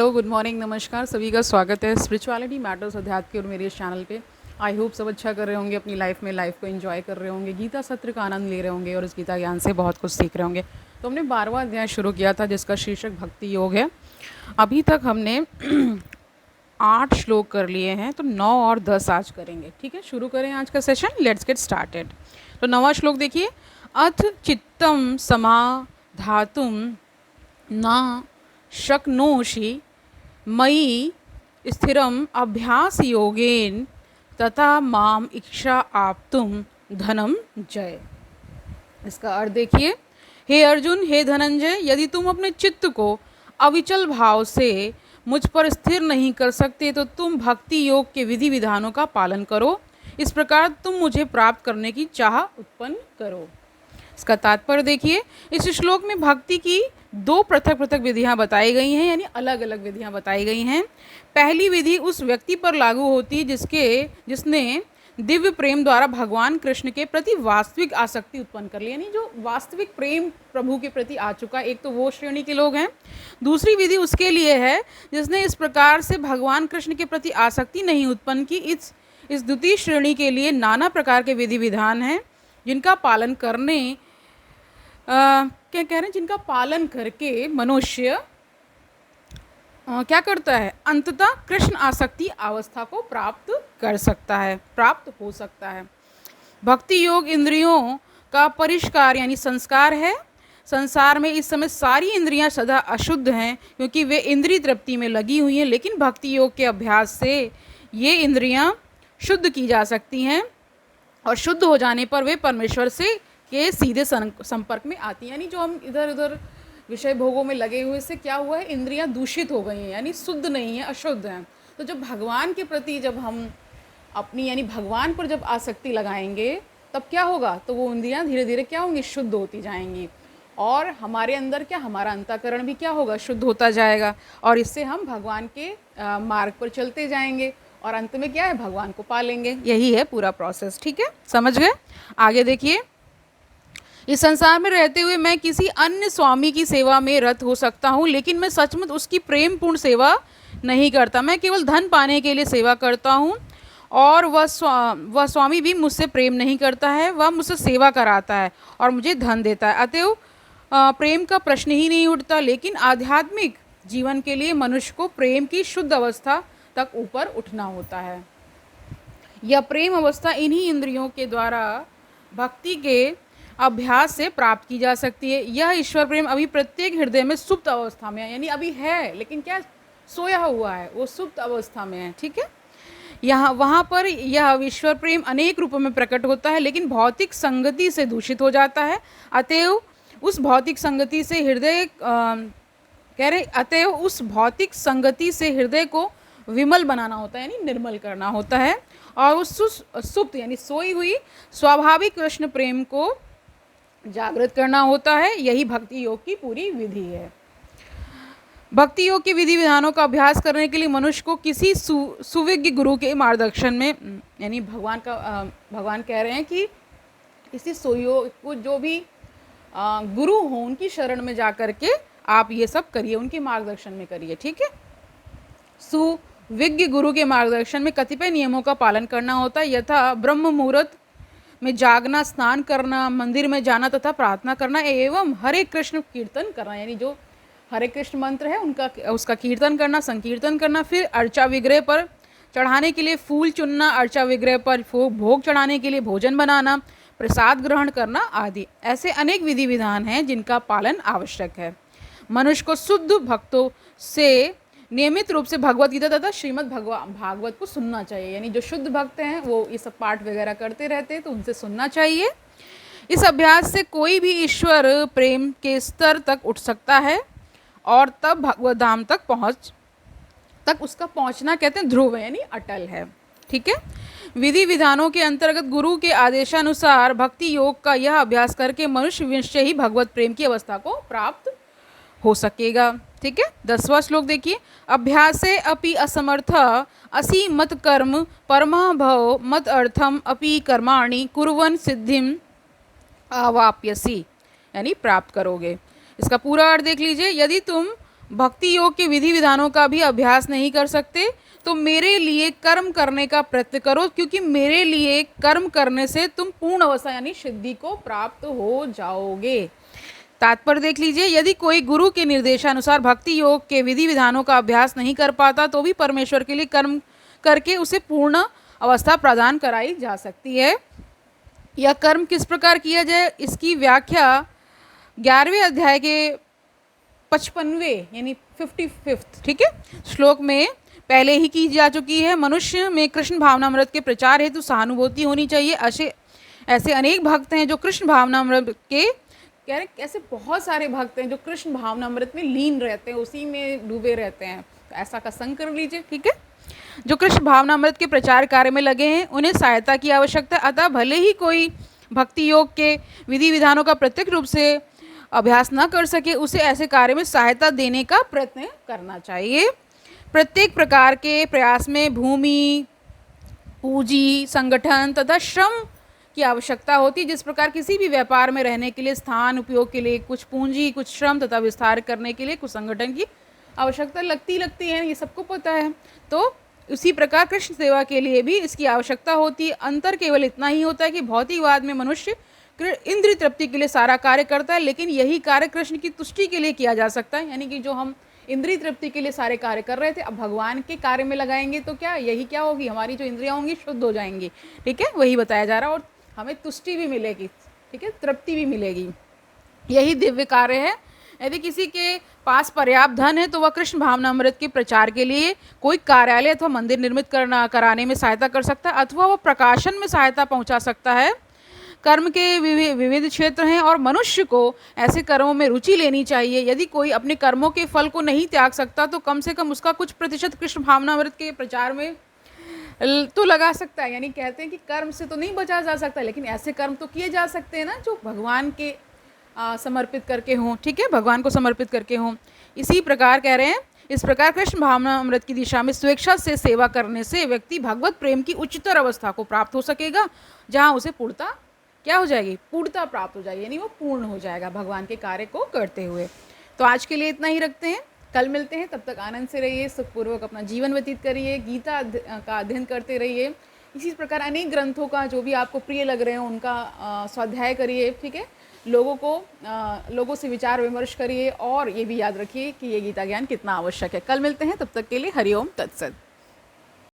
Hello, good morning, नमस्कार। सभी का स्वागत है स्पिरिचुअलिटी मैटर्स अध्यात्म के और मेरे इस चैनल पे। आई होप सब अच्छा कर रहे होंगे अपनी लाइफ में, लाइफ को एंजॉय कर रहे होंगे, गीता सत्र का आनंद ले रहे होंगे और इस गीता ज्ञान से बहुत कुछ सीख रहे होंगे। तो हमने 12वां अध्याय शुरू किया था जिसका शीर्षक भक्ति योग है। अभी तक हमने 8 श्लोक कर लिए हैं, तो 9 और 10 आज करेंगे। ठीक है, शुरू करें आज का सेशन। Let's get started. तो 9वां श्लोक देखिए। अथ चित्तम समाधातुम न शक्नोषि मयि स्थिरम अभ्यास योगेन तथा माम इच्छा आप्तुम धनम जय। इसका अर्थ देखिए। हे अर्जुन, हे धनंजय, यदि तुम अपने चित्त को अविचल भाव से मुझ पर स्थिर नहीं कर सकते तो तुम भक्ति योग के विधि विधानों का पालन करो। इस प्रकार तुम मुझे प्राप्त करने की चाह उत्पन्न करो। इसका तात्पर्य देखिए। इस श्लोक में भक्ति की 2 पृथक पृथक विधियां बताई गई हैं, यानी अलग अलग विधियां बताई गई हैं। पहली विधि उस व्यक्ति पर लागू होती है जिसने दिव्य प्रेम द्वारा भगवान कृष्ण के प्रति वास्तविक आसक्ति उत्पन्न कर ली, यानी जो वास्तविक प्रेम प्रभु के प्रति आ चुका है। एक तो वो श्रेणी के लोग हैं। दूसरी विधि उसके लिए है जिसने इस प्रकार से भगवान कृष्ण के प्रति आसक्ति नहीं उत्पन्न की। इस द्वितीय श्रेणी के लिए नाना प्रकार के विधि विधान हैं जिनका पालन करने क्या कह रहे हैं, जिनका पालन करके मनुष्य क्या करता है, अंततः कृष्ण आसक्ति अवस्था को प्राप्त कर सकता है, प्राप्त हो सकता है। भक्ति योग इंद्रियों का परिष्कार यानी संस्कार है। संसार में इस समय सारी इंद्रियां सदा अशुद्ध हैं क्योंकि वे इंद्रिय तृप्ति में लगी हुई हैं, लेकिन भक्ति योग के अभ्यास से ये इंद्रियां शुद्ध की जा सकती हैं और शुद्ध हो जाने पर वे परमेश्वर से के सीधे संपर्क में आती हैं। यानी जो हम इधर उधर विषय भोगों में लगे हुए से क्या हुआ है, इंद्रियां दूषित हो गई हैं, यानी शुद्ध नहीं है, अशुद्ध हैं। तो जब भगवान के प्रति जब हम अपनी यानी भगवान पर जब आसक्ति लगाएंगे तब क्या होगा, तो वो इंद्रियां धीरे धीरे क्या होंगी, शुद्ध होती जाएंगी और हमारे अंदर क्या, हमारा अंतःकरण भी क्या होगा, शुद्ध होता जाएगा और इससे हम भगवान के मार्ग पर चलते जाएंगे और अंत में क्या है, भगवान को पा लेंगे। यही है पूरा प्रोसेस। ठीक है, समझ गए। आगे देखिए। इस संसार में रहते हुए मैं किसी अन्य स्वामी की सेवा में रत हो सकता हूँ, लेकिन मैं सचमुच उसकी प्रेम पूर्ण सेवा नहीं करता। मैं केवल धन पाने के लिए सेवा करता हूँ और वह स्वामी भी मुझसे प्रेम नहीं करता है। वह मुझसे सेवा कराता है और मुझे धन देता है, अतएव प्रेम का प्रश्न ही नहीं उठता। लेकिन आध्यात्मिक जीवन के लिए मनुष्य को प्रेम की शुद्ध अवस्था तक ऊपर उठना होता है। यह प्रेम अवस्था इन्हीं इंद्रियों के द्वारा भक्ति के अभ्यास से प्राप्त की जा सकती है। यह ईश्वर प्रेम अभी प्रत्येक हृदय में सुप्त अवस्था में है, यानी अभी है लेकिन क्या, सोया हुआ है, वो सुप्त अवस्था में है। ठीक है, वहाँ पर यह ईश्वर प्रेम अनेक रूपों में प्रकट होता है, लेकिन भौतिक संगति से दूषित हो जाता है। अतएव उस भौतिक संगति से हृदय को विमल बनाना होता है, यानी निर्मल करना होता है और उस सुप्त यानी सोई हुई स्वाभाविक कृष्ण प्रेम को जागृत करना होता है। यही भक्ति योग की पूरी विधि है। भक्ति योग के विधि विधानों का अभ्यास करने के लिए मनुष्य को किसी सुविज्ञ गुरु के मार्गदर्शन में, यानी भगवान कह रहे हैं कि किसी को जो भी गुरु हो उनकी शरण में जा करके आप ये सब करिए, उनके मार्गदर्शन में करिए। ठीक है, सुविज्ञ गुरु के मार्गदर्शन में कतिपय नियमों का पालन करना होता है, यथा ब्रह्म मुहूर्त में जागना, स्नान करना, मंदिर में जाना तथा प्रार्थना करना एवं हरे कृष्ण कीर्तन करना, यानी जो हरे कृष्ण मंत्र है उसका कीर्तन करना, संकीर्तन करना। फिर अर्चा विग्रह पर चढ़ाने के लिए फूल चुनना, अर्चा विग्रह पर भोग चढ़ाने के लिए भोजन बनाना, प्रसाद ग्रहण करना आदि। ऐसे अनेक विधि विधान हैं जिनका पालन आवश्यक है। मनुष्य को शुद्ध भक्तों से नियमित रूप से भगवत गीता तथा श्रीमद् भागवत को सुनना चाहिए, यानी जो शुद्ध भक्त हैं वो ये सब पाठ वगैरह करते रहते हैं तो उनसे सुनना चाहिए। इस अभ्यास से कोई भी ईश्वर प्रेम के स्तर तक उठ सकता है और तब भगवत धाम तक उसका पहुंचना कहते हैं ध्रुव है, यानी अटल है। ठीक है, विधि विधानों के अंतर्गत गुरु के आदेशानुसार भक्ति योग का यह अभ्यास करके मनुष्य निश्चय ही भगवत प्रेम की अवस्था को प्राप्त हो सकेगा। ठीक है, 10वां श्लोक देखिए। अभ्यासे अपि असमर्थ असि मत कर्म परमः भव मत अर्थम अपि कर्माणि कुर्वन् सिद्धिम अवाप्यसि, यानी प्राप्त करोगे। इसका पूरा अर्थ देख लीजिए। यदि तुम भक्ति योग के विधि विधानों का भी अभ्यास नहीं कर सकते तो मेरे लिए कर्म करने का प्रयत्न करो, क्योंकि मेरे लिए कर्म करने से तुम पूर्ण अवस्था यानी सिद्धि को प्राप्त हो जाओगे। तात्पर्य देख लीजिए, यदि कोई गुरु के निर्देशानुसार भक्ति योग के विधि विधानों का अभ्यास नहीं कर पाता तो भी परमेश्वर के लिए कर्म करके उसे पूर्ण अवस्था प्रदान कराई जा सकती है। यह कर्म किस प्रकार किया जाए, इसकी व्याख्या 11वें अध्याय के 55वें यानी 55th ठीक है श्लोक में पहले ही की जा चुकी है। मनुष्य में कृष्ण भावनामृत के प्रचार हेतु सहानुभूति होनी चाहिए। ऐसे अनेक भक्त हैं जो कृष्ण भावनामृत के कह रहे, ऐसे बहुत सारे भक्त हैं जो कृष्ण भावनामृत में लीन रहते हैं, उसी में डूबे रहते हैं। तो ऐसा का संग कर लीजिए, ठीक है। जो कृष्ण भावनामृत के प्रचार कार्य में लगे हैं उन्हें सहायता की आवश्यकता है। अतः भले ही कोई भक्ति योग के विधि विधानों का प्रत्यक्ष रूप से अभ्यास न कर सके, उसे ऐसे कार्य में सहायता देने का प्रयत्न करना चाहिए। प्रत्येक प्रकार के प्रयास में भूमि, पूंजी, संगठन तथा श्रम की आवश्यकता होती है। जिस प्रकार किसी भी व्यापार में रहने के लिए स्थान उपयोग के लिए कुछ पूंजी, कुछ श्रम तथा विस्तार करने के लिए कुछ संगठन की आवश्यकता लगती है, ये सबको पता है। तो उसी प्रकार कृष्ण सेवा के लिए भी इसकी आवश्यकता होती है। अंतर केवल इतना ही होता है कि भौतिकवाद में मनुष्य इंद्रिय तृप्ति के लिए सारा कार्य करता है, लेकिन यही कार्य कृष्ण की तुष्टि के लिए किया जा सकता है। यानी कि जो हम इंद्रिय तृप्ति के लिए सारे कार्य कर रहे थे, अब भगवान के कार्य में लगाएंगे तो क्या होगी, हमारी जो इंद्रियां होंगी शुद्ध हो जाएंगी, ठीक है। वही बताया जा रहा है और हमें तुष्टि भी मिलेगी, ठीक है, तृप्ति भी मिलेगी। यही दिव्य कार्य है। यदि किसी के पास पर्याप्त धन है तो वह कृष्ण भावनामृत के प्रचार के लिए कोई कार्यालय अथवा मंदिर निर्मित कराने में सहायता कर सकता है, अथवा वह प्रकाशन में सहायता पहुंचा सकता है। कर्म के विविध क्षेत्र हैं और मनुष्य को ऐसे कर्मों में रुचि लेनी चाहिए। यदि कोई अपने कर्मों के फल को नहीं त्याग सकता तो कम से कम उसका कुछ प्रतिशत कृष्ण भावनामृत के प्रचार में तो लगा सकता है। यानी कहते हैं कि कर्म से तो नहीं बचा जा सकता, लेकिन ऐसे कर्म तो किए जा सकते हैं ना जो भगवान के समर्पित करके हों, ठीक है, भगवान को समर्पित करके हों। इसी प्रकार कह रहे हैं, इस प्रकार कृष्ण भावनामृत की दिशा में स्वेच्छा से सेवा करने से व्यक्ति भगवत प्रेम की उच्चतर अवस्था को प्राप्त हो सकेगा, जहाँ उसे पूर्णता क्या हो जाएगी, पूर्णता प्राप्त हो जाएगी, यानी वो पूर्ण हो जाएगा भगवान के कार्य को करते हुए। तो आज के लिए इतना ही रखते हैं, कल मिलते हैं। तब तक आनंद से रहिए, सुखपूर्वक अपना जीवन व्यतीत करिए, गीता का अध्ययन करते रहिए। इसी प्रकार अनेक ग्रंथों का जो भी आपको प्रिय लग रहे हो उनका स्वाध्याय करिए, ठीक है। लोगों से विचार विमर्श करिए और ये भी याद रखिए कि ये गीता ज्ञान कितना आवश्यक है। कल मिलते हैं, तब तक के लिए हरिओम तत्सत।